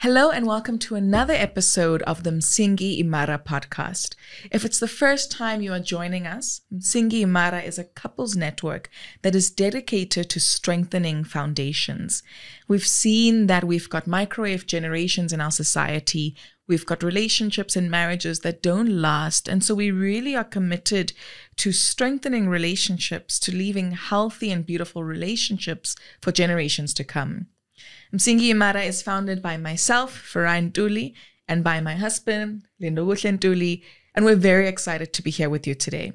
Hello and welcome to another episode of the Msingi Imara podcast. If it's the first time you are joining us, Msingi Imara is a couples network that is dedicated to strengthening foundations. We've seen that we've got microwave generations in our society. We've got relationships and marriages that don't last. And so we really are committed to strengthening relationships, to leaving healthy and beautiful relationships for generations to come. Msingi Imara is founded by myself, Farai Ntuli, and by my husband, Lindokuhle Ntuli, and we're very excited to be here with you today.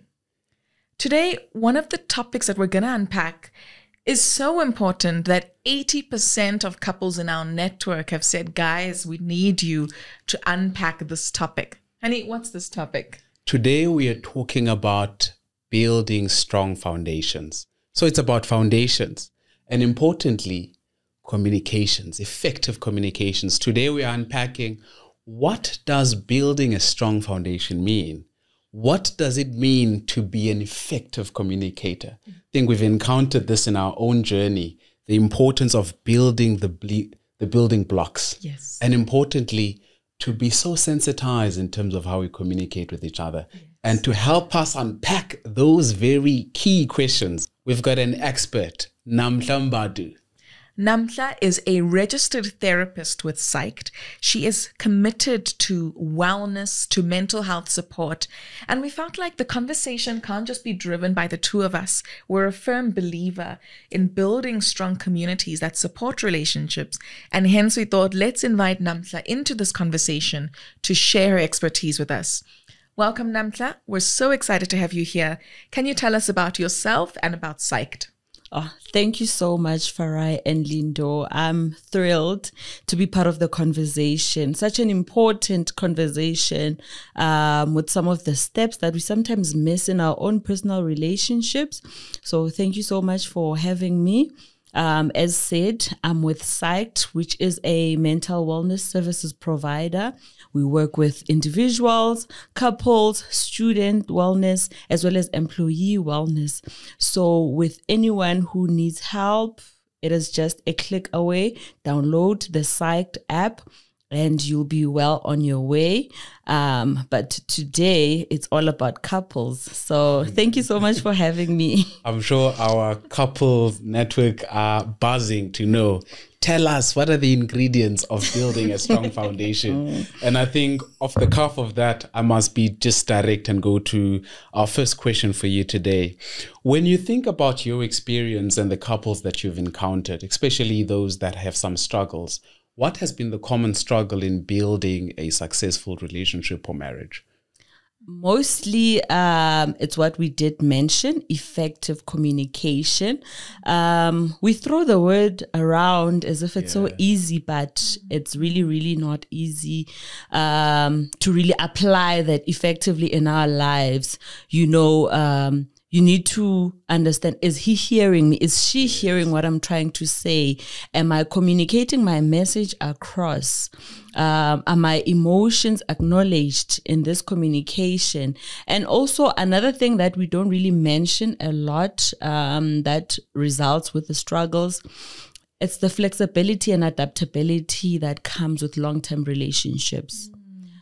Today, one of the topics that we're going to unpack is so important that 80% of couples in our network have said, guys, we need you to unpack this topic. Honey, what's this topic? Today, we are talking about building strong foundations. So it's about foundations. And importantly, communications, effective communications. Today we are unpacking, what does building a strong foundation mean? What does it mean to be an effective communicator? I think we've encountered this in our own journey, the importance of building the building blocks. Yes. And importantly, to be so sensitized in terms of how we communicate with each other. Yes. And to help us unpack those very key questions, we've got an expert, Namhla Mbadu. Namhla is a registered therapist with Syked. She is committed to wellness, to mental health support. And we felt like the conversation can't just be driven by the two of us. We're a firm believer in building strong communities that support relationships. And hence we thought, let's invite Namhla into this conversation to share her expertise with us. Welcome, Namhla. We're so excited to have you here. Can you tell us about yourself and about Syked? Oh, thank you so much, Farai and Lindo. I'm thrilled to be part of the conversation, such an important conversation with some of the steps that we sometimes miss in our own personal relationships. So thank you so much for having me. As said, I'm with Syked, which is a mental wellness services provider. We work with individuals, couples, student wellness, as well as employee wellness. So with anyone who needs help, it is just a click away. Download the Syked app and you'll be well on your way. But today, it's all about couples. So thank you so much for having me. I'm sure our couples network are buzzing to know. Tell us, what are the ingredients of building a strong foundation? And I think off the cuff of that, I must be just direct and go to our first question for you today. When you think about your experience and the couples that you've encountered, especially those that have some struggles, what has been the common struggle in building a successful relationship or marriage? Mostly, it's what we did mention, effective communication. We throw the word around as if it's so easy, but it's really, really not easy to really apply that effectively in our lives. You need to understand, is he hearing me? Is she hearing what I'm trying to say? Am I communicating my message across? Are my emotions acknowledged in this communication? And also another thing that we don't really mention a lot that results with the struggles, it's the flexibility and adaptability that comes with long-term relationships.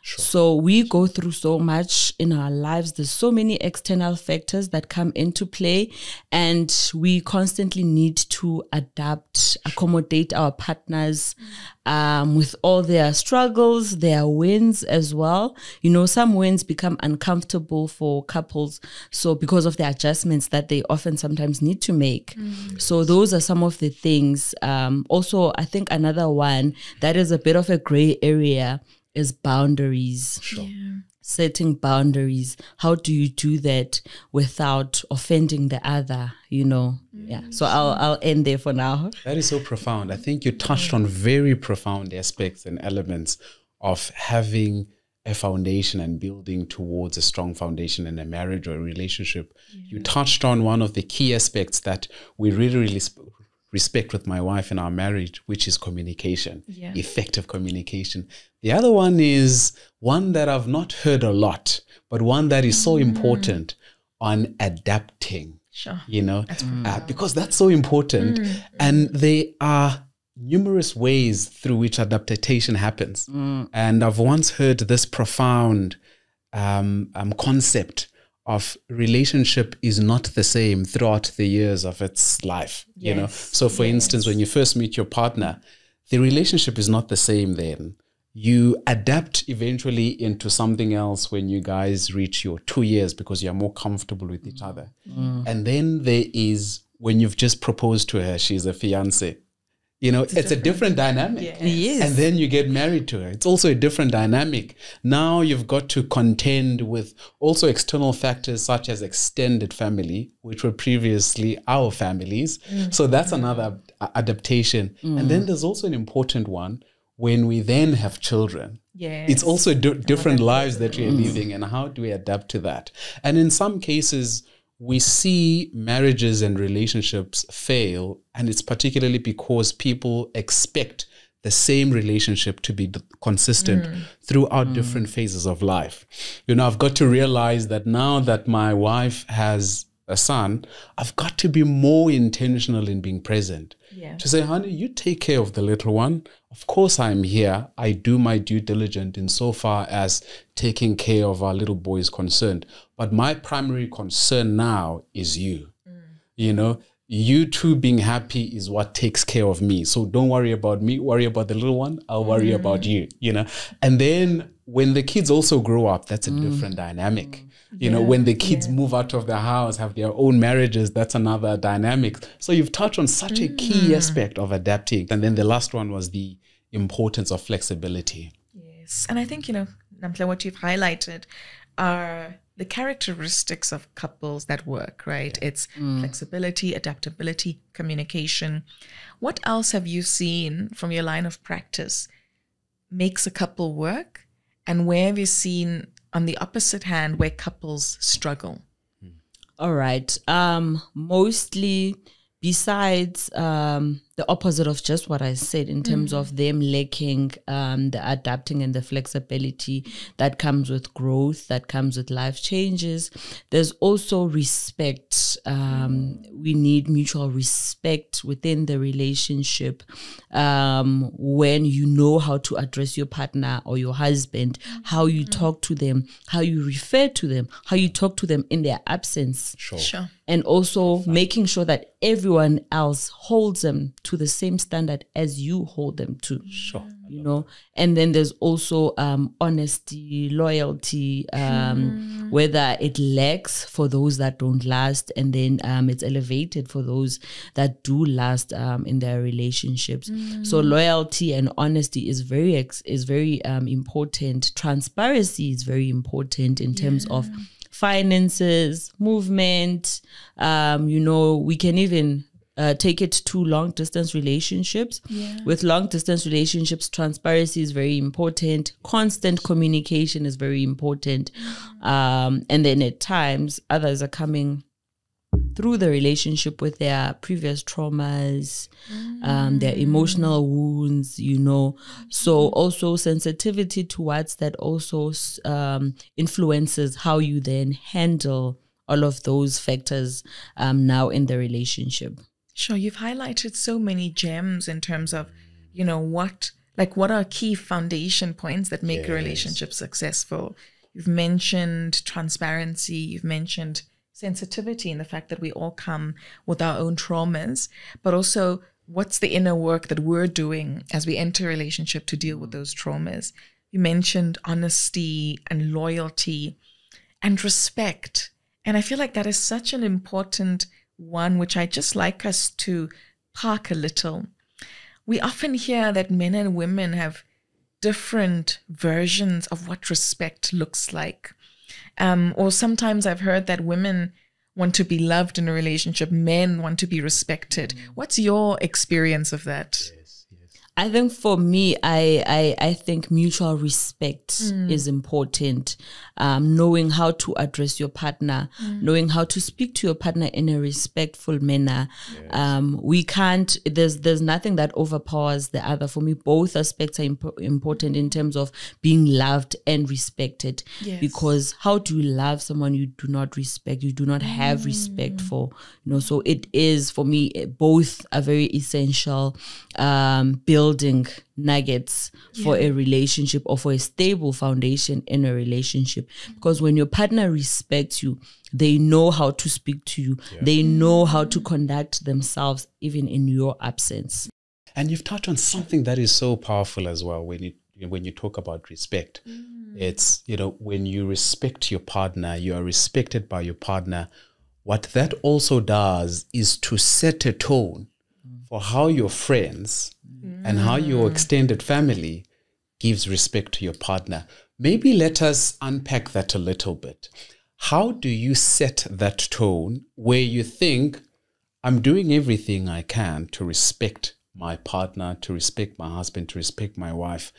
Sure. So we go through so much in our lives. There's so many external factors that come into play, and we constantly need to adapt, accommodate our partners with all their struggles, their wins as well. Some wins become uncomfortable for couples, so because of the adjustments that they often sometimes need to make. So those are some of the things. Also, I think another one that is a bit of a gray area is boundaries. Sure. Yeah. Setting boundaries. How do you do that without offending the other? Yeah. So I'll end there for now. That is so profound. I think you touched on very profound aspects and elements of having a foundation and building towards a strong foundation in a marriage or a relationship. Yeah. You touched on one of the key aspects that we really respect with my wife in our marriage, which is communication, effective communication. The other one is one that I've not heard a lot, but one that is so important, on adapting. Sure. Because that's so important. And they are numerous ways through which adaptation happens. And I've once heard this profound concept of relationship is not the same throughout the years of its life. You know, so for instance, when you first meet your partner, the relationship is not the same then. You adapt eventually into something else when you guys reach your 2 years because you're more comfortable with each other. And then there is when you've just proposed to her, she's a fiance. You know, it's a different dynamic. Yes. And then you get married to her. It's also a different dynamic. Now you've got to contend with also external factors such as extended family, which were previously our families. So that's another adaptation. And then there's also an important one when we then have children. It's also different lives that we're living, and how do we adapt to that? And in some cases, we see marriages and relationships fail, and it's particularly because people expect the same relationship to be consistent throughout different phases of life. You know, I've got to realize that now that my wife has a son, I've got to be more intentional in being present. To say, honey, you take care of the little one. Of course, I'm here. I do my due diligence insofar as taking care of our little boy is concerned. But my primary concern now is you. You know, you two being happy is what takes care of me. So don't worry about me. Worry about the little one. I'll worry about you, you know. And then when the kids also grow up, that's a different dynamic. You know, when the kids move out of the house, have their own marriages, that's another dynamic. So you've touched on such a key aspect of adapting. And then the last one was the importance of flexibility. Yes. And I think, you know, Namhla, what you've highlighted are the characteristics of couples that work, right? It's flexibility, adaptability, communication. What else have you seen from your line of practice makes a couple work? And where have you seen, on the opposite hand, where couples struggle? All right. Mostly besides the opposite of just what I said in terms of them lacking the adapting and the flexibility that comes with growth, that comes with life changes. There's also respect. We need mutual respect within the relationship. When you know how to address your partner or your husband, how you talk to them, how you refer to them, how you talk to them in their absence. Sure. And also making sure that everyone else holds them to the same standard as you hold them to. You know, and then there's also honesty, loyalty, whether it lacks for those that don't last, and then it's elevated for those that do last in their relationships. So loyalty and honesty is very important. Transparency is very important in terms of finances, movement. You know, we can even take it to long distance relationships. With long distance relationships, transparency is very important. Constant communication is very important. And then at times, others are coming through the relationship with their previous traumas, their emotional wounds, you know. So also sensitivity towards that also influences how you then handle all of those factors now in the relationship. Sure, you've highlighted so many gems in terms of, you know, what are key foundation points that make a relationship successful. You've mentioned transparency, you've mentioned sensitivity and the fact that we all come with our own traumas, but also what's the inner work that we're doing as we enter a relationship to deal with those traumas. You mentioned honesty and loyalty and respect. And I feel like that is such an important one, which I just like us to park a little. We often hear that men and women have different versions of what respect looks like. Or sometimes I've heard that women want to be loved in a relationship, men want to be respected. What's your experience of that? I think for me, I think mutual respect is important. Knowing how to address your partner, knowing how to speak to your partner in a respectful manner. We can't, there's nothing that overpowers the other. For me, both aspects are important in terms of being loved and respected. Yes. Because how do you love someone you do not respect, you do not have respect for? So it is, for me, both are very essential building nuggets for a relationship or for a stable foundation in a relationship. Because when your partner respects you, they know how to speak to you. They know how to conduct themselves even in your absence. And you've touched on something that is so powerful as well when you talk about respect. It's, when you respect your partner, you are respected by your partner. What that also does is to set a tone for how your friends and how your extended family gives respect to your partner. Maybe let us unpack that a little bit. How do you set that tone where you think, I'm doing everything I can to respect my partner, to respect my husband, to respect my wife,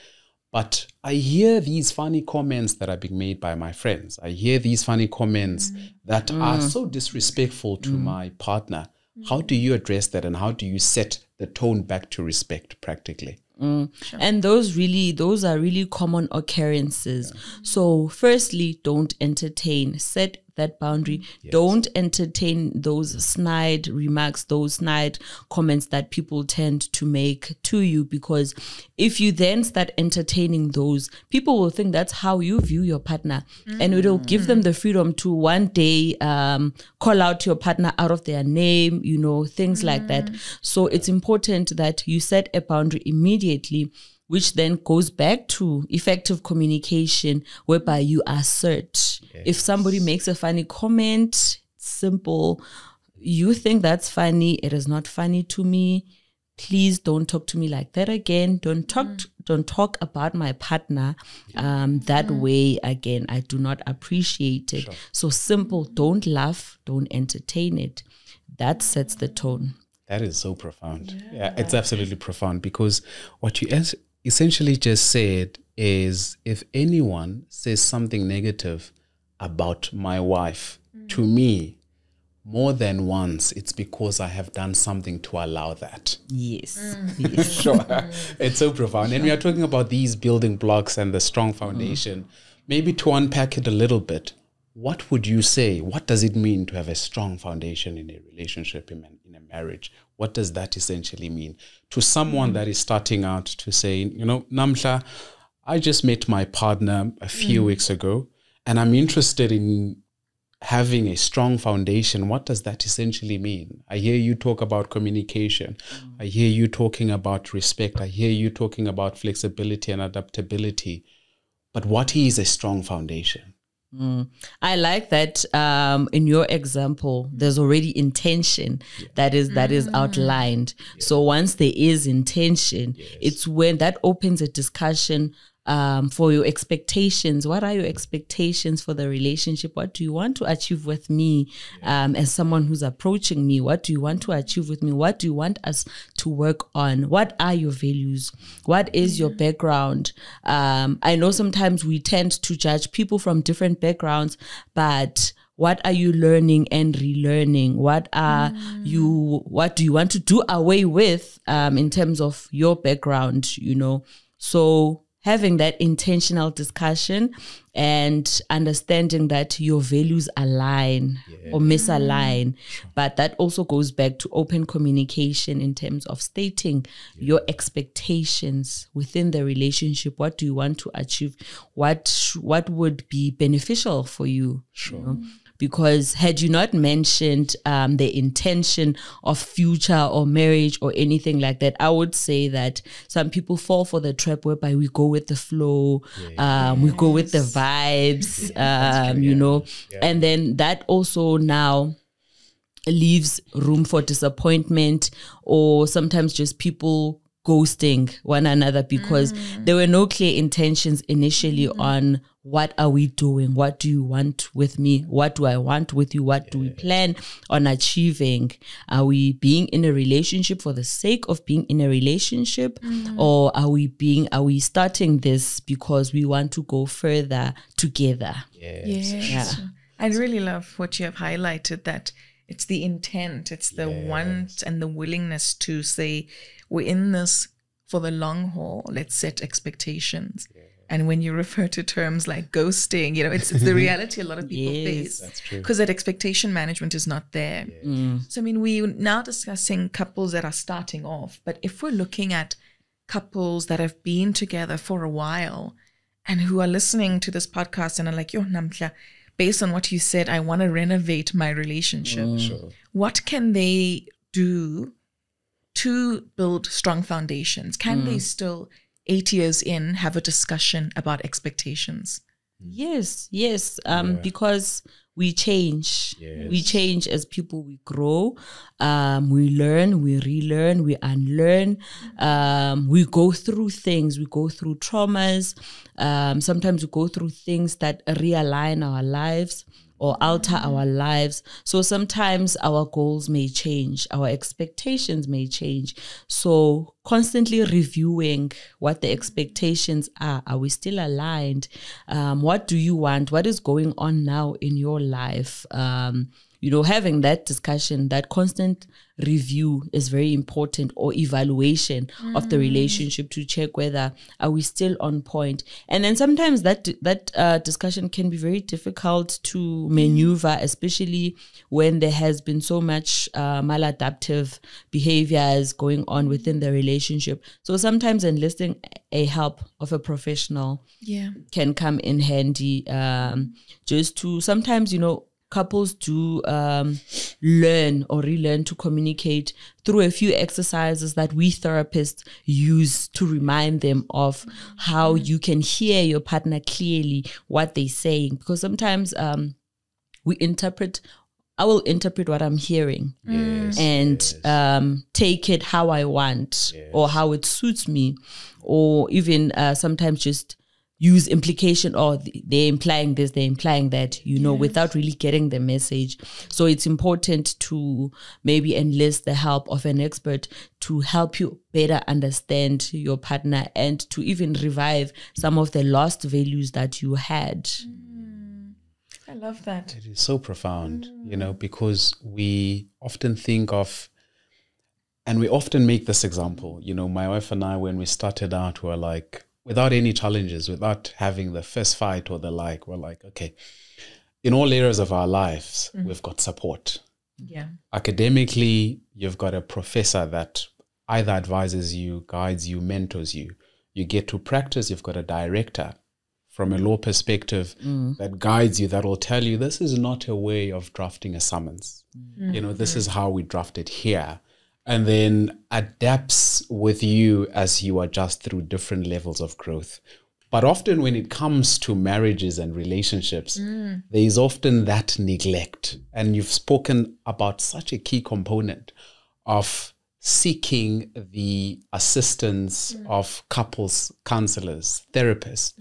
but I hear these funny comments that are being made by my friends. I hear these funny comments that are so disrespectful to my partner. How do you address that, and how do you set the tone back to respect practically? Sure. And those are really common occurrences. So firstly, don't entertain. Set that boundary. Don't entertain those snide remarks, those snide comments that people tend to make to you, because if you then start entertaining those, people will think that's how you view your partner, and it'll give them the freedom to one day call out your partner out of their name, things like that. So it's important that you set a boundary immediately, which then goes back to effective communication, whereby you assert. If somebody makes a funny comment, simple, you think that's funny, it is not funny to me. Please don't talk to me like that again. Don't talk about my partner that way again. I do not appreciate it. Sure. So simple, don't laugh, don't entertain it. That sets the tone. That is so profound. Yeah, it's absolutely profound, because what you essentially just said is, if anyone says something negative about my wife to me more than once, it's because I have done something to allow that. Yes. Sure. It's so profound. And we are talking about these building blocks and the strong foundation. Maybe to unpack it a little bit, what would you say? What does it mean to have a strong foundation in a relationship, in a marriage? What does that essentially mean to someone that is starting out, to say, Namhla, I just met my partner a few weeks ago, and I'm interested in having a strong foundation. What does that essentially mean? I hear you talk about communication. I hear you talking about respect. I hear you talking about flexibility and adaptability. But what is a strong foundation? I like that in your example, there's already intention that is outlined. So once there is intention, it's when that opens a discussion for your expectations. What are your expectations for the relationship? What do you want to achieve with me as someone who's approaching me? What do you want to achieve with me? What do you want us to work on? What are your values? What is your background? I know sometimes we tend to judge people from different backgrounds, but what are you learning and relearning? What do you want to do away with in terms of your background, So having that intentional discussion and understanding that your values align or misalign. But that also goes back to open communication in terms of stating your expectations within the relationship. What do you want to achieve? What would be beneficial for you? Sure. Because had you not mentioned the intention of future or marriage or anything like that, I would say that some people fall for the trap whereby we go with the flow, we go with the vibes, and then that also now leaves room for disappointment, or sometimes just people ghosting one another because there were no clear intentions initially on what are we doing? What do you want with me? What do I want with you? What do we plan on achieving? Are we being in a relationship for the sake of being in a relationship? Or are we starting this because we want to go further together? Yes. Yeah. I really love what you have highlighted, that it's the intent, it's the want and the willingness to say, we're in this for the long haul. Let's set expectations. And when you refer to terms like ghosting, it's the reality a lot of people face. That's true. Because that expectation management is not there. So, we're now discussing couples that are starting off. But if we're looking at couples that have been together for a while and who are listening to this podcast and are like, yo, Namhla, based on what you said, I want to renovate my relationship. Sure. What can they do to build strong foundations? Can they still, 8 years in, have a discussion about expectations? Yes. Because we change. We change as people. We grow. We learn. We relearn. We unlearn. We go through things. We go through traumas. Sometimes we go through things that realign our lives or alter our lives. So sometimes our goals may change, our expectations may change. So constantly reviewing what the expectations are. Are we still aligned? What do you want? What is going on now in your life? Having that discussion, that constant review is very important, or evaluation of the relationship to check whether are we still on point. And then sometimes that discussion can be very difficult to maneuver, especially when there has been so much maladaptive behaviors going on within the relationship. So sometimes enlisting a help of a professional can come in handy, just to sometimes, couples do learn or relearn to communicate through a few exercises that we therapists use to remind them of how you can hear your partner clearly, what they're saying. Because sometimes I will interpret what I'm hearing and take it how I want or how it suits me, or even sometimes just use implication, or they're implying this, they're implying that, without really getting the message. So it's important to maybe enlist the help of an expert to help you better understand your partner and to even revive some of the lost values that you had. I love that. It is so profound, because we often think of, and we often make this example, my wife and I, when we started out, were like, without any challenges, without having the first fight or the like, we're like, okay, in all areas of our lives, we've got support. Yeah. Academically, you've got a professor that either advises you, guides you, mentors you. You get to practice, you've got a director from a law perspective that guides you, that will tell you, this is not a way of drafting a summons. This is how we draft it here. And then adapts with you as you adjust through different levels of growth. But often when it comes to marriages and relationships, there is often that neglect. And you've spoken about such a key component of seeking the assistance of couples, counselors, therapists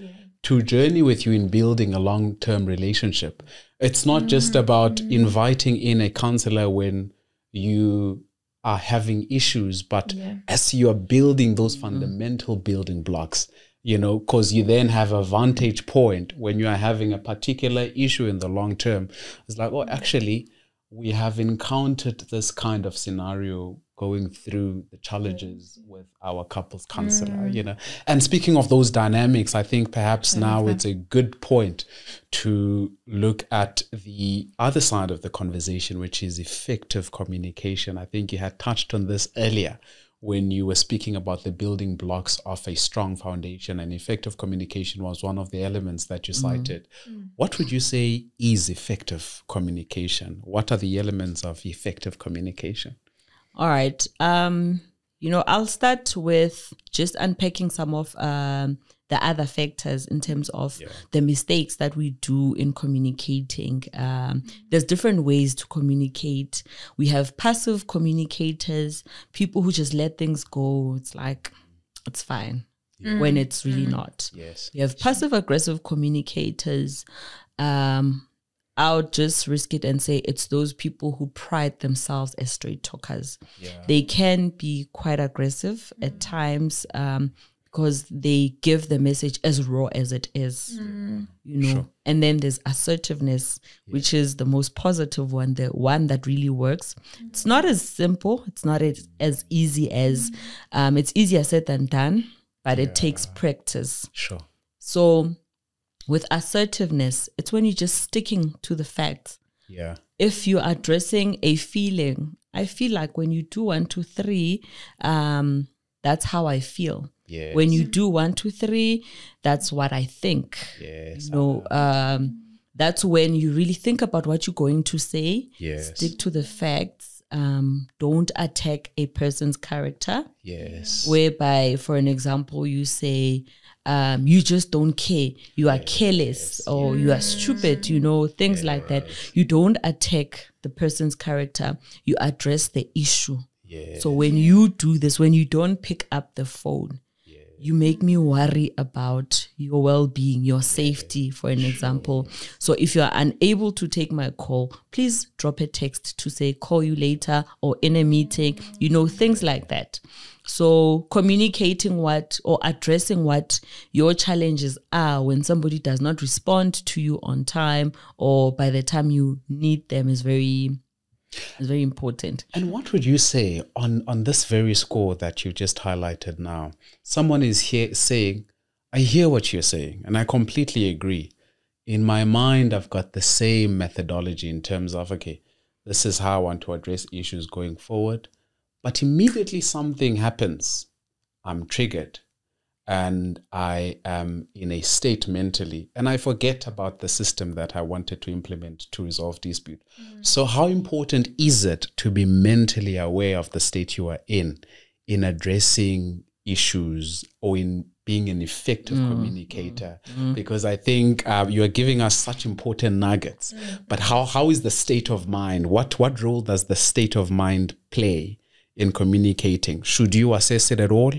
to journey with you in building a long-term relationship. It's not just about inviting in a counselor when you are having issues, but as you are building those fundamental building blocks, because you then have a vantage point when you are having a particular issue in the long term. It's like, oh, actually, we have encountered this kind of scenario going through the challenges with our couples counselor, And speaking of those dynamics, I think perhaps now it's a good point to look at the other side of the conversation, which is effective communication. I think you had touched on this earlier when you were speaking about the building blocks of a strong foundation, and effective communication was one of the elements that you cited. What would you say is effective communication? What are the elements of effective communication? All right. I'll start with just unpacking some of the other factors in terms of the mistakes that we do in communicating. There's different ways to communicate. We have passive communicators, people who just let things go. It's like, it's fine when it's really not. Yes. We have passive aggressive communicators. I'll just risk it and say it's those people who pride themselves as straight talkers. Yeah. They can be quite aggressive at times because they give the message as raw as it is, you know. Sure. And then there's assertiveness, which is the most positive one, the one that really works. It's not as simple. It's not as easy as, it's easier said than done, but it takes practice. Sure. So with assertiveness, it's when you're just sticking to the facts. Yeah. If you're addressing a feeling, I feel like when you do 1, 2, 3, that's how I feel. Yes. When you do 1, 2, 3, that's what I think. Yes. You know, that's when you really think about what you're going to say. Yes. Stick to the facts. Don't attack a person's character. Yes. Whereby, for an example, you say, you just don't care, you are careless, or you are stupid, you know, things like that. You don't attack the person's character, you address the issue. So when you do this, when you don't pick up the phone, you make me worry about your well-being, your safety, for an example. So if you're unable to take my call, please drop a text to say, call you later, or in a meeting, you know, things like that. So communicating what or addressing what your challenges are when somebody does not respond to you on time or by the time you need them is very important. And what would you say on this very score that you just highlighted now? Someone is here saying, I hear what you're saying, and I completely agree. In my mind, I've got the same methodology in terms of, okay, this is how I want to address issues going forward. But immediately something happens, I'm triggered, and I am in a state mentally, and I forget about the system that I wanted to implement to resolve dispute. So how important is it to be mentally aware of the state you are in addressing issues or in being an effective communicator? Because I think you are giving us such important nuggets. But how is the state of mind? What role does the state of mind play in communicating? Should you assess it at all,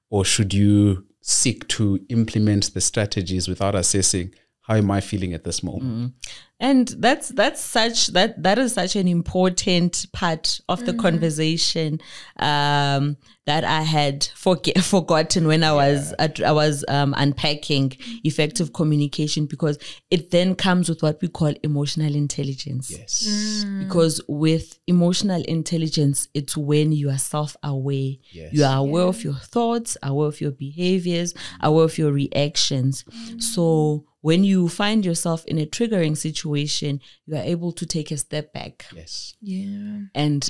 or should you seek to implement the strategies without assessing how am I feeling at this moment? And that is such an important part of the conversation that I had forgotten when I was unpacking effective communication, because it then comes with what we call emotional intelligence. Yes. Because with emotional intelligence, it's when you are self-aware. Yes. You are aware of your thoughts, aware of your behaviors, aware of your reactions. So when you find yourself in a triggering situation, you are able to take a step back. Yes. Yeah. And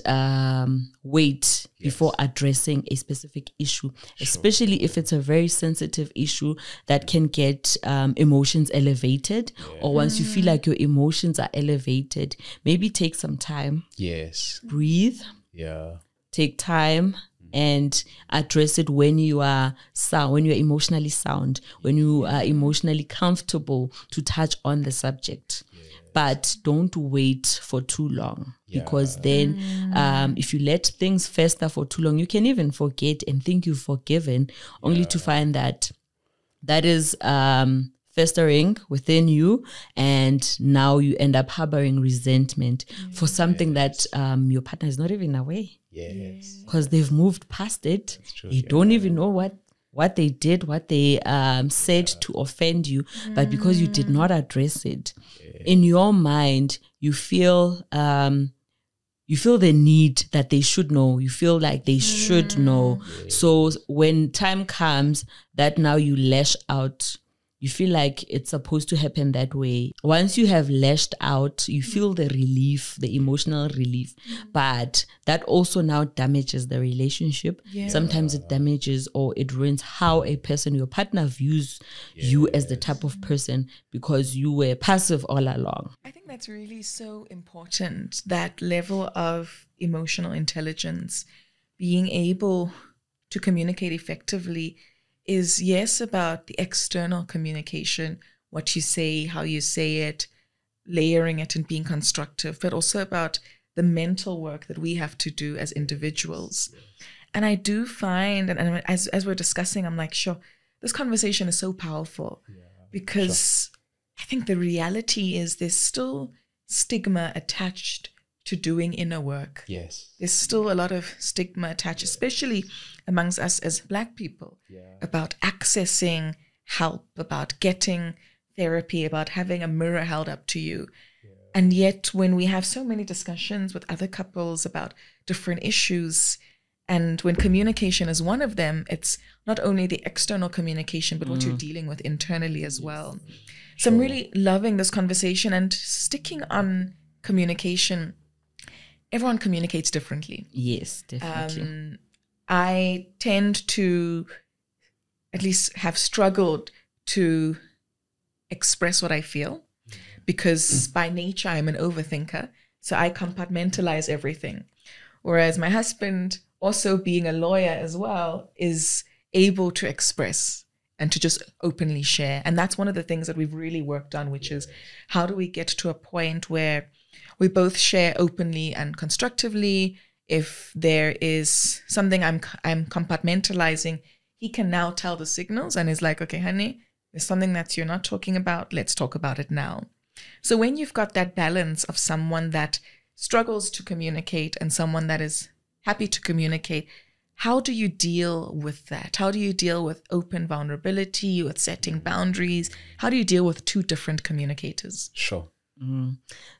wait before addressing a specific issue, especially if it's a very sensitive issue that can get emotions elevated, or once you feel like your emotions are elevated, maybe take some time. Yes. Breathe. Yeah. Take time and address it when you are sound, when you're emotionally sound, when you are emotionally comfortable to touch on the subject. But don't wait for too long, because then if you let things fester for too long, you can even forget and think you've forgiven, only to find that is festering within you, and now you end up harboring resentment for something that your partner is not even aware. Yes. Because they've moved past it. You don't even know what they did, what they said to offend you, but because you did not address it, in your mind, you feel the need that they should know. You feel like they should know. So when time comes that now you lash out, you feel like it's supposed to happen that way. Once you have lashed out, you feel the relief, the emotional relief. But that also now damages the relationship. Sometimes it damages or it ruins how a person, your partner, views you as the type of person, because you were passive all along. I think that's really so important, that level of emotional intelligence, being able to communicate effectively is, yes, about the external communication, what you say, how you say it, layering it and being constructive, but also about the mental work that we have to do as individuals. And I do find, and as we're discussing, I'm like, sure, this conversation is so powerful because I think the reality is there's still stigma attached to doing inner work. Yes. There's still a lot of stigma attached, especially amongst us as Black people, about accessing help, about getting therapy, about having a mirror held up to you. And yet when we have so many discussions with other couples about different issues, and when communication is one of them, it's not only the external communication, but what you're dealing with internally as well. So I'm really loving this conversation and sticking on communication. Everyone communicates differently. Yes, definitely. I tend to at least have struggled to express what I feel because by nature I'm an overthinker. So I compartmentalize everything. Whereas my husband, also being a lawyer as well, is able to express and to just openly share. And that's one of the things that we've really worked on, which is how do we get to a point where we both share openly and constructively. If there is something I'm compartmentalizing, he can now tell the signals and is like, okay, honey, there's something that you're not talking about. Let's talk about it now. So when you've got that balance of someone that struggles to communicate and someone that is happy to communicate, how do you deal with that? How do you deal with open vulnerability, with setting boundaries? How do you deal with two different communicators? Sure.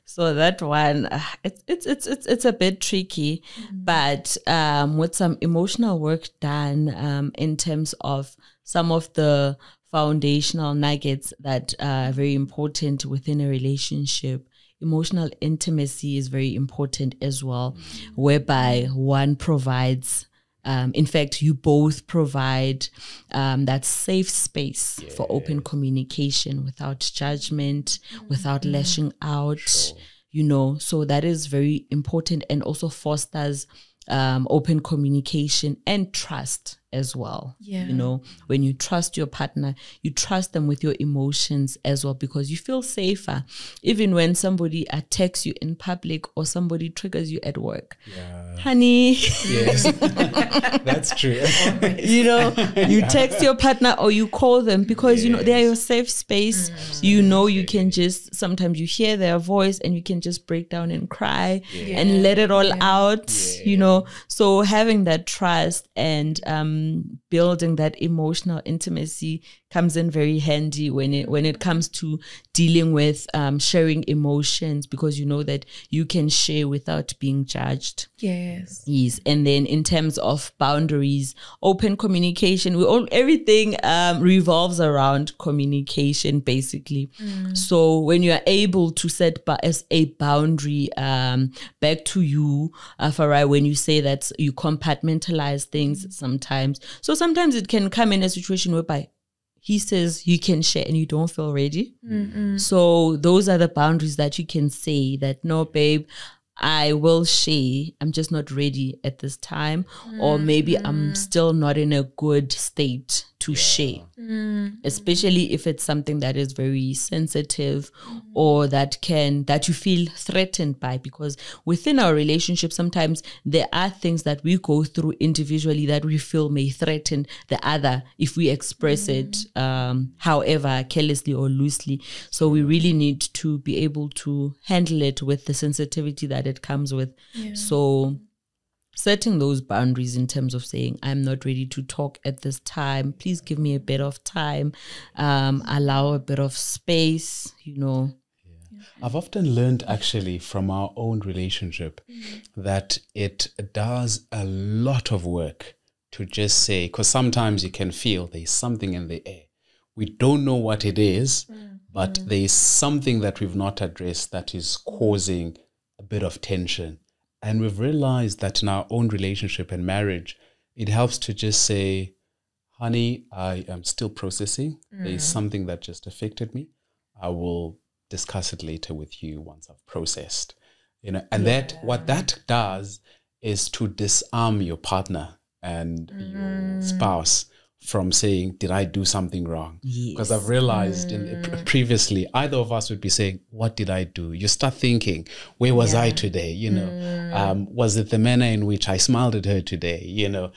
So that one, it's a bit tricky, but with some emotional work done in terms of some of the foundational nuggets that are very important within a relationship. Emotional intimacy is very important as well, whereby one provides, in fact, you both provide that safe space for open communication without judgment, without lashing out, so that is very important and also fosters open communication and trust as well. When you trust your partner, you trust them with your emotions as well, because you feel safer even when somebody attacks you in public or somebody triggers you at work. Honey. Yes. That's true. You text your partner or you call them because they're your safe space. You can just, sometimes you hear their voice and you can just break down and cry and let it all out. So having that trust and building that emotional intimacy comes in very handy when it comes to dealing with sharing emotions, because you know that you can share without being judged. Yes. And then in terms of boundaries, open communication, everything revolves around communication basically. So when you are able to set as a boundary back to you, Farai, when you say that you compartmentalize things sometimes. So sometimes it can come in a situation whereby he says you can share and you don't feel ready. So those are the boundaries that you can say that, no, babe, I will share. I'm just not ready at this time. Or maybe I'm still not in a good state to share. Especially if it's something that is very sensitive or that you feel threatened by. Because within our relationship, sometimes there are things that we go through individually that we feel may threaten the other if we express it, however, carelessly or loosely. So we really need to be able to handle it with the sensitivity that it comes with. So setting those boundaries in terms of saying, I'm not ready to talk at this time. Please give me a bit of time. Allow a bit of space, I've often learned actually from our own relationship that it does a lot of work to just say, because sometimes you can feel there's something in the air. We don't know what it is, but there's something that we've not addressed that is causing a bit of tension. And we've realized that in our own relationship and marriage, it helps to just say, honey, I am still processing. There's something that just affected me. I will discuss it later with you once I've processed. That what that does is to disarm your partner and your spouse from saying, did I do something wrong? Yes. Because I've realized previously, either of us would be saying, what did I do? You start thinking, where was I today? You know, was it the manner in which I smiled at her today? You know,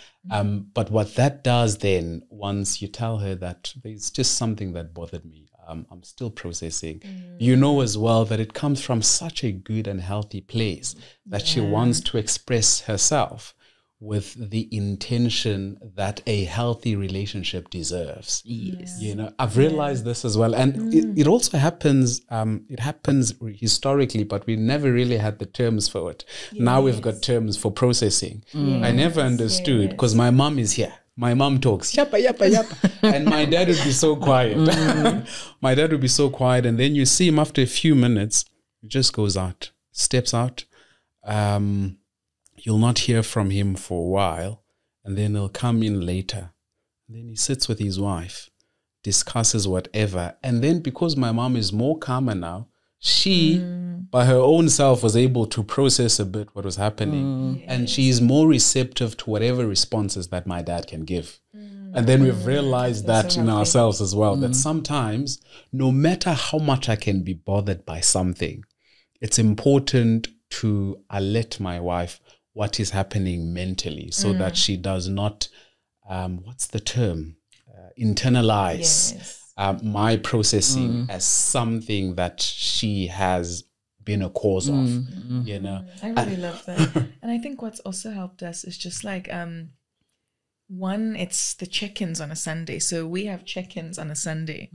but what that does then, once you tell her that there's just something that bothered me, I'm still processing, you know as well that it comes from such a good and healthy place that she wants to express herself with the intention that a healthy relationship deserves. Yes. You know, I've realized this as well. And it also happens, it happens historically, but we never really had the terms for it. Now we've got terms for processing. I never understood because my mom is here. My mom talks, yappa, yappa, yappa. And my dad would be so quiet. My dad would be so quiet. And then you see him after a few minutes, he just goes out, steps out. You'll not hear from him for a while. And then he'll come in later. And then he sits with his wife, discusses whatever. And then because my mom is more calmer now, she, by her own self, was able to process a bit what was happening. And she's more receptive to whatever responses that my dad can give. And then we've realized that in ourselves as well, that sometimes, no matter how much I can be bothered by something, it's important to alert my wife what is happening mentally so that she does not, what's the term? Internalize my processing as something that she has been a cause of, you know. I really love that. And I think what's also helped us is just like, one, it's the check-ins on a Sunday. So we have check-ins on a Sunday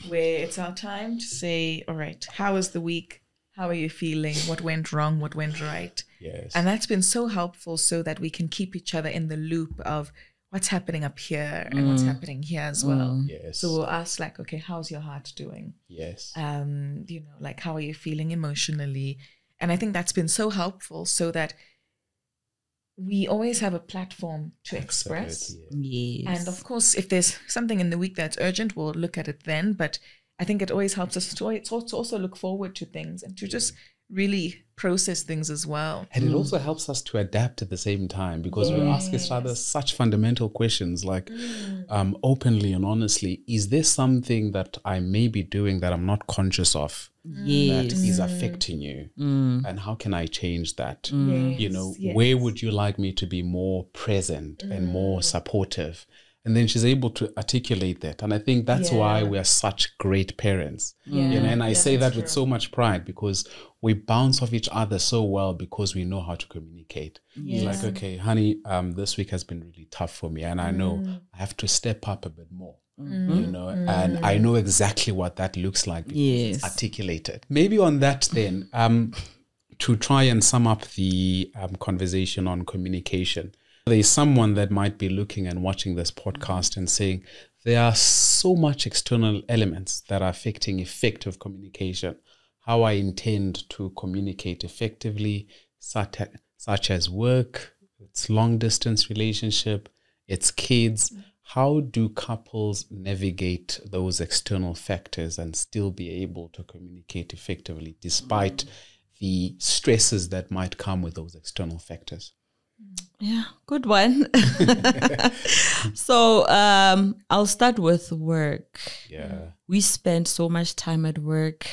where it's our time to say, all right, how was the week? How are you feeling? What went wrong? What went right? Yes. And that's been so helpful so that we can keep each other in the loop of what's happening up here and what's happening here as well. Yes. So we'll ask like, okay, how's your heart doing? Yes. You know, like, how are you feeling emotionally? And I think that's been so helpful so that we always have a platform to express. Yes. And of course, if there's something in the week that's urgent, we'll look at it then. But I think it always helps us to also look forward to things and to just really process things as well. And it also helps us to adapt at the same time because we ask each other such fundamental questions like openly and honestly, is there something that I may be doing that I'm not conscious of that is affecting you? And how can I change that? You know, where would you like me to be more present and more supportive? And then she's able to articulate that. And I think that's why we are such great parents. You know, and I say that with so much pride because we bounce off each other so well because we know how to communicate. It's like, okay, honey, this week has been really tough for me. And I know I have to step up a bit more. You know, and I know exactly what that looks like because it's articulated. Maybe on that then, to try and sum up the conversation on communication, there's someone that might be looking and watching this podcast and saying, there are so much external elements that are affecting effective communication. How I intend to communicate effectively, such as work, it's long distance relationship, it's kids. How do couples navigate those external factors and still be able to communicate effectively despite the stresses that might come with those external factors? Yeah, good one. So I'll start with work. We spend so much time at work.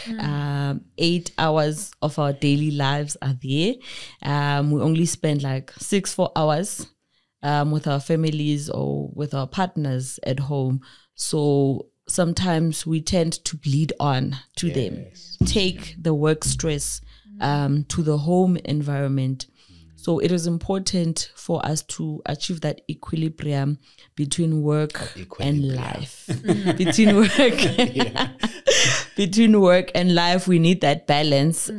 8 hours of our daily lives are there. We only spend like 4 hours with our families or with our partners at home. So sometimes we tend to bleed on to them, take the work stress to the home environment. So it is important for us to achieve that equilibrium between work and life. Between work and life, we need that balance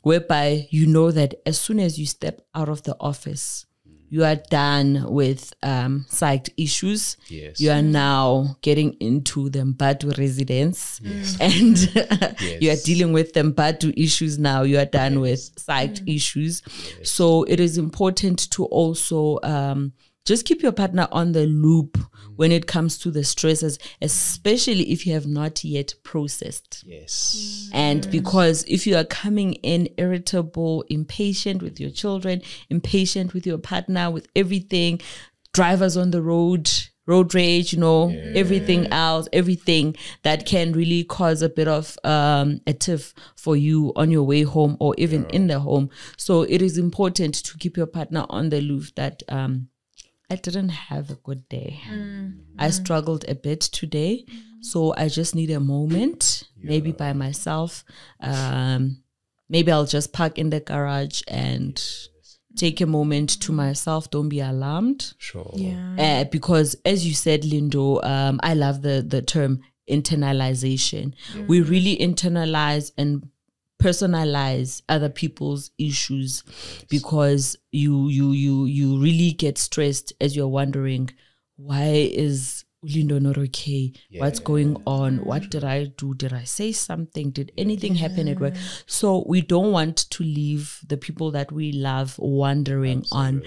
whereby you know that as soon as you step out of the office, you are done with Syked issues. You are now getting into the Mbadu residence and you are dealing with the Mbadu issues now. You are done with Syked issues. So it is important to also just keep your partner on the loop when it comes to the stresses, especially if you have not yet processed. And because if you are coming in irritable, impatient with your children, impatient with your partner, with everything, drivers on the road, road rage, everything else, everything that can really cause a bit of a tiff for you on your way home or even in the home. So it is important to keep your partner on the loop that I didn't have a good day. I struggled a bit today. So I just need a moment, maybe by myself. Maybe I'll just park in the garage and take a moment to myself. Don't be alarmed. Sure. Yeah. Because as you said, Lindo, I love the term internalization. We really internalize and personalize other people's issues because you really get stressed as you're wondering, why is Lindo not okay? What's going on? What did I do? Did I say something? Did anything happen at work? So we don't want to leave the people that we love wondering on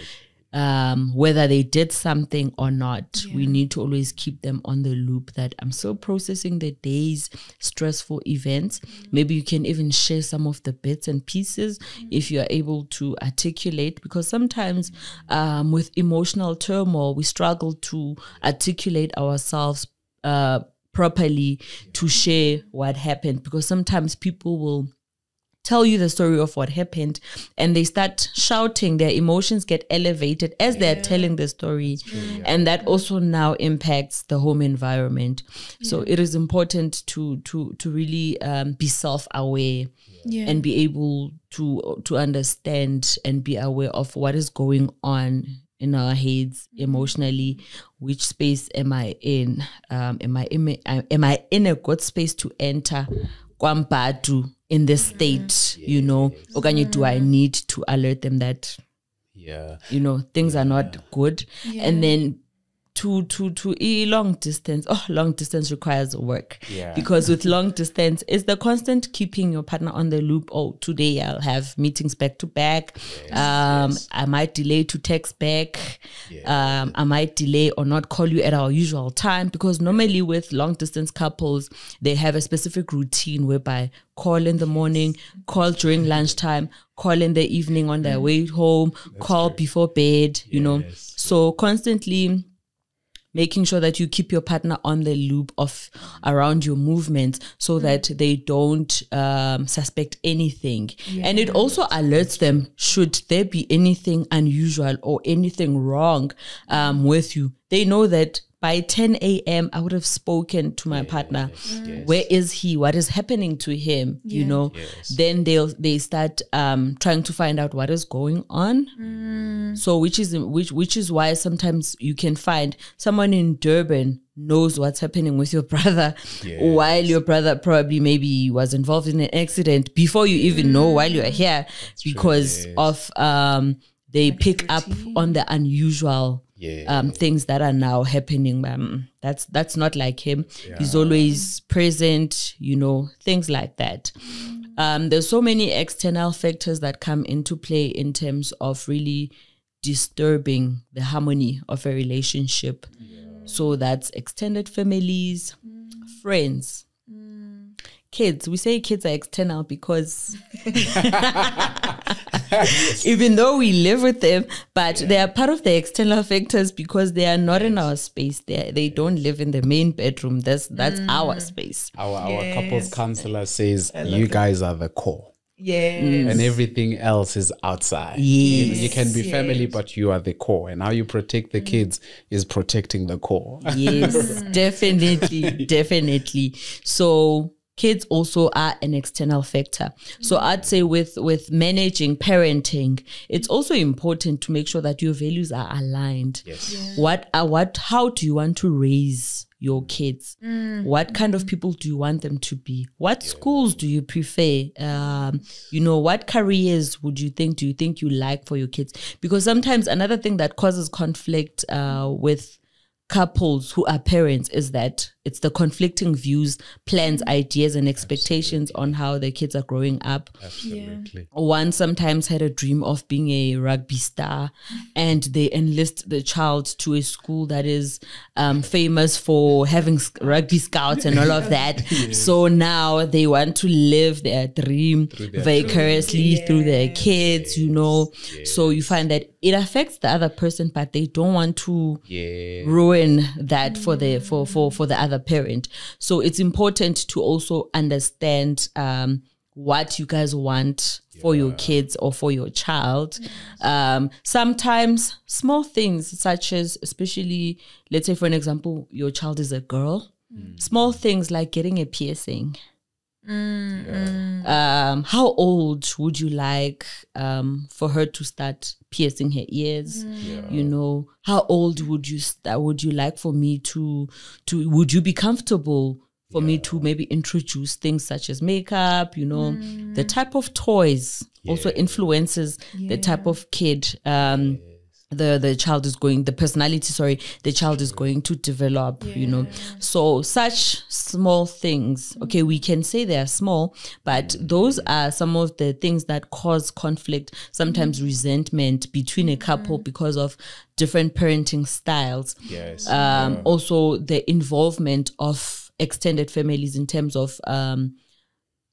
whether they did something or not. We need to always keep them on the loop that I'm still processing the day's stressful events. Maybe you can even share some of the bits and pieces if you're able to articulate, because sometimes with emotional turmoil, we struggle to articulate ourselves properly to share what happened, because sometimes people will tell you the story of what happened and they start shouting. Their emotions get elevated as they're telling the story, and that also now impacts the home environment. So it is important to really be self-aware and be able to understand and be aware of what is going on in our heads emotionally. Which space am I in? Am I in a good space to enter Mbadu in this state, or do I need to alert them that, things are not good? And then to long distance requires work, because with long distance it's the constant keeping your partner on the loop. Today I'll have meetings back to back. I might delay to text back. I might delay or not call you at our usual time, because normally with long distance couples they have a specific routine whereby call in the morning, call during lunchtime, call in the evening on their way home, call before bed, so constantly making sure that you keep your partner on the loop of around your movements so that they don't suspect anything. And it also alerts them should there be anything unusual or anything wrong with you. They know that by 10 a.m. I would have spoken to my partner. Where is he? What is happening to him? Then they start trying to find out what is going on. So which is why sometimes you can find someone in Durban knows what's happening with your brother, while your brother probably maybe was involved in an accident before you even know, while you're here, because of they pick up on the unusual things that are now happening. That's not like him. He's always present, things like that. There's so many external factors that come into play in terms of really disturbing the harmony of a relationship. So that's extended families, friends, kids. We say kids are external because even though we live with them, but they are part of the external factors because they are not in our space. They don't live in the main bedroom. That's our space. Our couples counselor says you guys are the core. Yes. And everything else is outside. Yes. You can be family, but you are the core. And how you protect the kids is protecting the core. Yes, definitely. So kids also are an external factor. So I'd say with managing parenting, it's also important to make sure that your values are aligned. Yes. How do you want to raise your kids? What kind of people do you want them to be? What schools do you prefer? What careers do you think you like for your kids? Because sometimes another thing that causes conflict with couples who are parents is that it's the conflicting views, plans, ideas, and expectations on how the kids are growing up. Absolutely. One sometimes had a dream of being a rugby star, and they enlist the child to a school that is famous for having rugby scouts and all of that. So now they want to live their dream vicariously through their kids, you know. So you find that it affects the other person, but they don't want to ruin that for the other parent. So it's important to also understand what you guys want for your kids or for your child. Sometimes small things such as, especially, let's say for an example, your child is a girl, small things like getting a piercing. How old would you like for her to start piercing her ears? You know, how old would you like for me to would you be comfortable for me to maybe introduce things such as makeup? You know, the type of toys also influences the type of kid the child is going, the personality, the child is going to develop, you know. So such small things, okay, we can say they are small, but those are some of the things that cause conflict, sometimes resentment between a couple because of different parenting styles. Also the involvement of extended families in terms of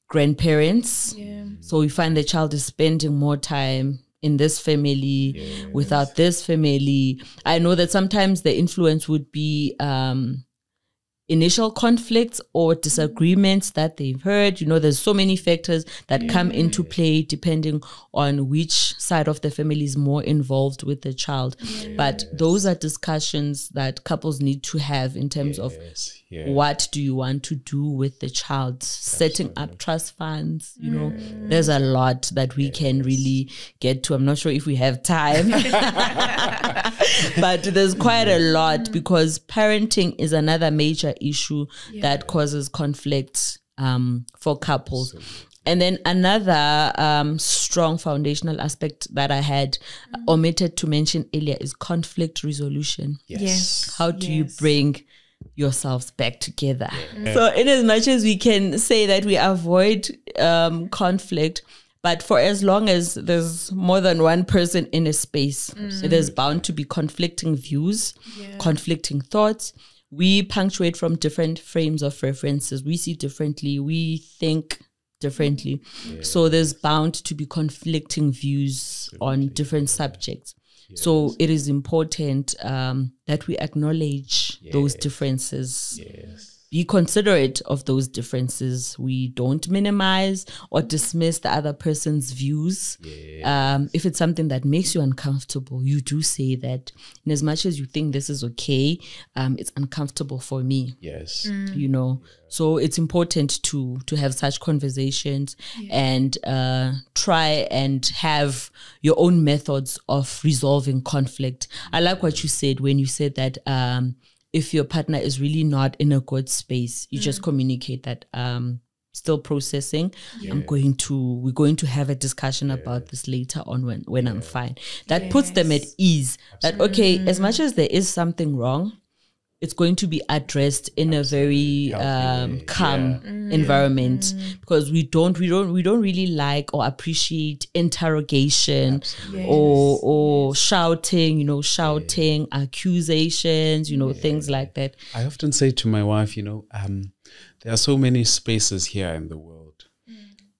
grandparents. So we find the child is spending more time in this family without this family. I know that sometimes the influence would be initial conflicts or disagreements that they've heard. You know, there's so many factors that come into play depending on which side of the family is more involved with the child. But those are discussions that couples need to have in terms of what do you want to do with the child, setting up trust funds. You know, there's a lot that we can really get to. I'm not sure if we have time, but there's quite a lot, because parenting is another major issue that causes conflict for couples. And then another strong foundational aspect that I had omitted to mention earlier is conflict resolution. How do you bring yourselves back together? So in as much as we can say that we avoid conflict, but for as long as there's more than one person in a space, there's bound to be conflicting views, conflicting thoughts. We punctuate from different frames of references. We see differently. We think differently. So there's bound to be conflicting views on different subjects. So it is important that we acknowledge those differences. Be considerate of those differences. We don't minimize or dismiss the other person's views. If it's something that makes you uncomfortable, you do say that. And as much as you think this is okay, it's uncomfortable for me. You know, so it's important to have such conversations and try and have your own methods of resolving conflict. I like what you said when you said that if your partner is really not in a good space, you just communicate that still processing. We're going to have a discussion about this later on when I'm fine. That puts them at ease. That okay, as much as there is something wrong, it's going to be addressed in a very calm environment, because we don't really like or appreciate interrogation or shouting, accusations, things like that. I often say to my wife, there are so many spaces here in the world,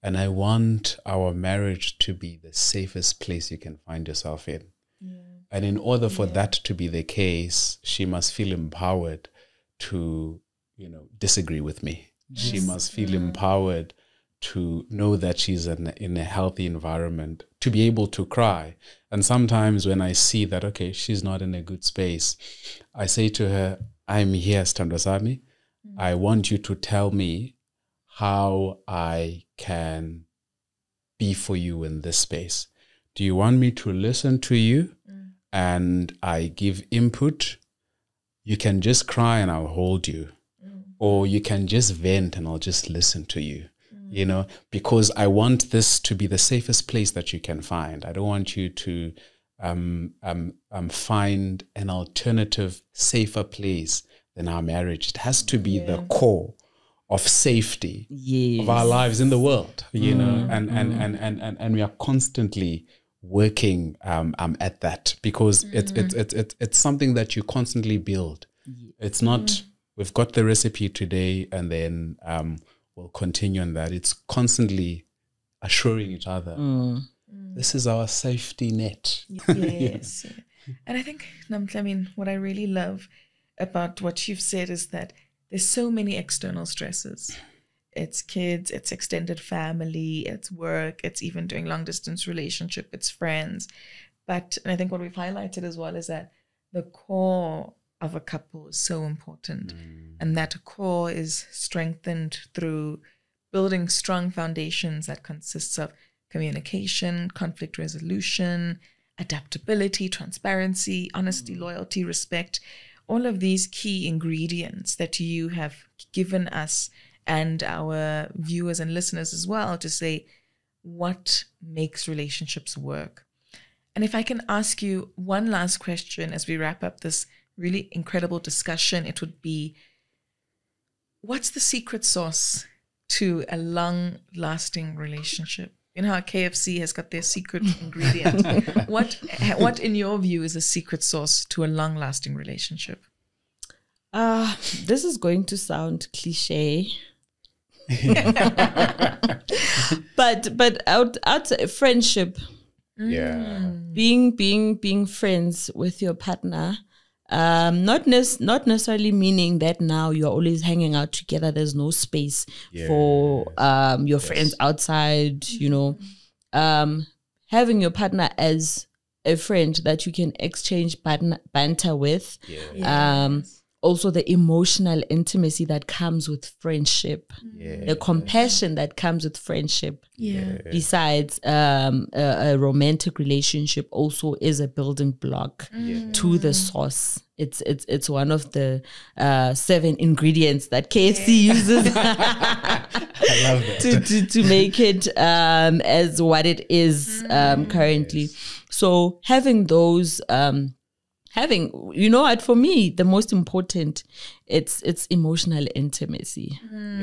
and I want our marriage to be the safest place you can find yourself in. And in order for that to be the case, she must feel empowered to, disagree with me. She must feel empowered to know that she's in a healthy environment, to be able to cry. And sometimes when I see that, okay, she's not in a good space, I say to her, I'm here, Standasami. I want you to tell me how I can be for you in this space. Do you want me to listen to you? And I give input, you can just cry and I'll hold you. Or you can just vent and I'll just listen to you, because I want this to be the safest place that you can find. I don't want you to find an alternative, safer place than our marriage. It has to be the core of safety of our Yes. lives in the world, you know, and we are constantly working at that, because it's something that you constantly build. It's not we've got the recipe today and then we'll continue on that. It's constantly assuring each other this is our safety net. Yes. And I think, Namhla, I mean, what I really love about what you've said is that there's so many external stresses. It's kids, it's extended family, it's work, it's even doing long distance relationship, it's friends. But and I think what we've highlighted as well is that the core of a couple is so important. And that core is strengthened through building strong foundations that consists of communication, conflict resolution, adaptability, transparency, honesty, loyalty, respect, all of these key ingredients that you have given us and our viewers and listeners as well to say what makes relationships work. And if I can ask you one last question as we wrap up this really incredible discussion, it would be, what's the secret sauce to a long-lasting relationship? You know how KFC has got their secret ingredient. What in your view is a secret sauce to a long-lasting relationship? This is going to sound cliche. but out friendship. Being friends with your partner. Not necessarily meaning that now you're always hanging out together. There's no space for your friends outside, you know. Having your partner as a friend that you can exchange banter with. Also the emotional intimacy that comes with friendship, the compassion that comes with friendship. Besides, a romantic relationship also is a building block to the sauce. It's one of the 7 ingredients that KFC uses I love that. to make it as what it is currently. So having those. You know what, for me, the most important, it's emotional intimacy,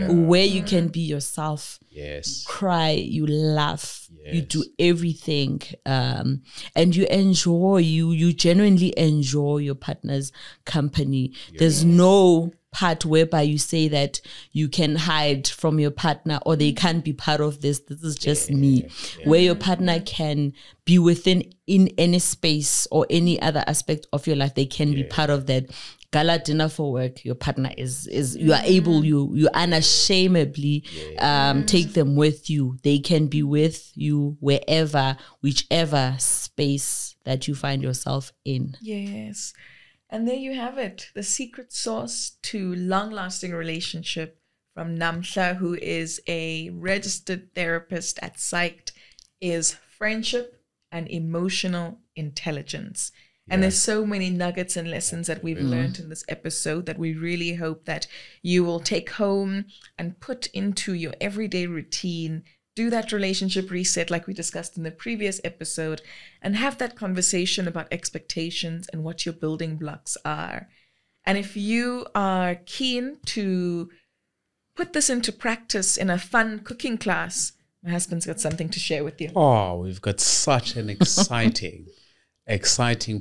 where you can be yourself, you cry, you laugh, you do everything, and you enjoy, you genuinely enjoy your partner's company. There's no part whereby you say that you can hide from your partner or they can't be part of this. This is just me. Where your partner can be within in any space or any other aspect of your life, they can be part of that. Gala dinner for work, your partner is you are able, you unashamedly take them with you. They can be with you wherever, whichever space that you find yourself in. Yes. And there you have it, the secret sauce to long-lasting relationship from Namhla, who is a registered therapist at Syked, is friendship and emotional intelligence. And there's so many nuggets and lessons that we've learned in this episode that we really hope that you will take home and put into your everyday routine. Do that relationship reset like we discussed in the previous episode and have that conversation about expectations and what your building blocks are. And if you are keen to put this into practice in a fun cooking class, my husband's got something to share with you. Oh, we've got such an exciting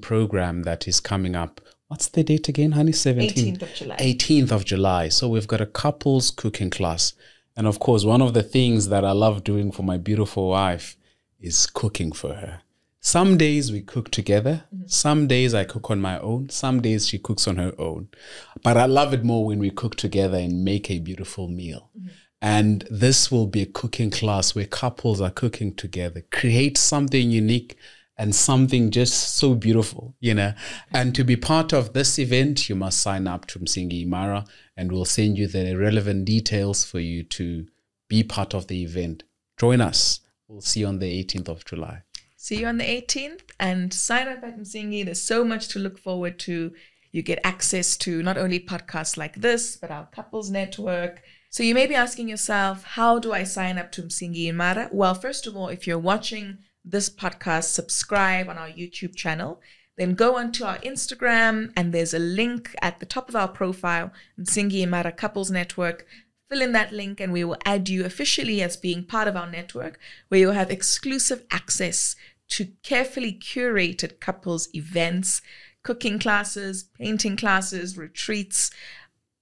program that is coming up. What's the date again, honey? 18th of July. 18th of July. So we've got a couples cooking class. And of course, one of the things that I love doing for my beautiful wife is cooking for her. Some days we cook together. Some days I cook on my own. Some days she cooks on her own. But I love it more when we cook together and make a beautiful meal. And this will be a cooking class where couples are cooking together. Create something unique and something just so beautiful, you know. And to be part of this event, you must sign up to Msingi Imara, and we'll send you the relevant details for you to be part of the event. Join us. We'll see you on the 18th of July. See you on the 18th and sign up at Msingi. There's so much to look forward to. You get access to not only podcasts like this, but our couples network. So you may be asking yourself, how do I sign up to Msingi Imara? Well, first of all, if you're watching this podcast, subscribe on our YouTube channel. then go onto our Instagram, and there's a link at the top of our profile, Msingi Imara Couples Network. Fill in that link and we will add you officially as being part of our network, where you'll have exclusive access to carefully curated couples events, cooking classes, painting classes, retreats,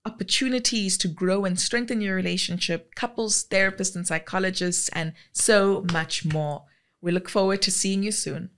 opportunities to grow and strengthen your relationship, couples, therapists and psychologists, and so much more. We look forward to seeing you soon.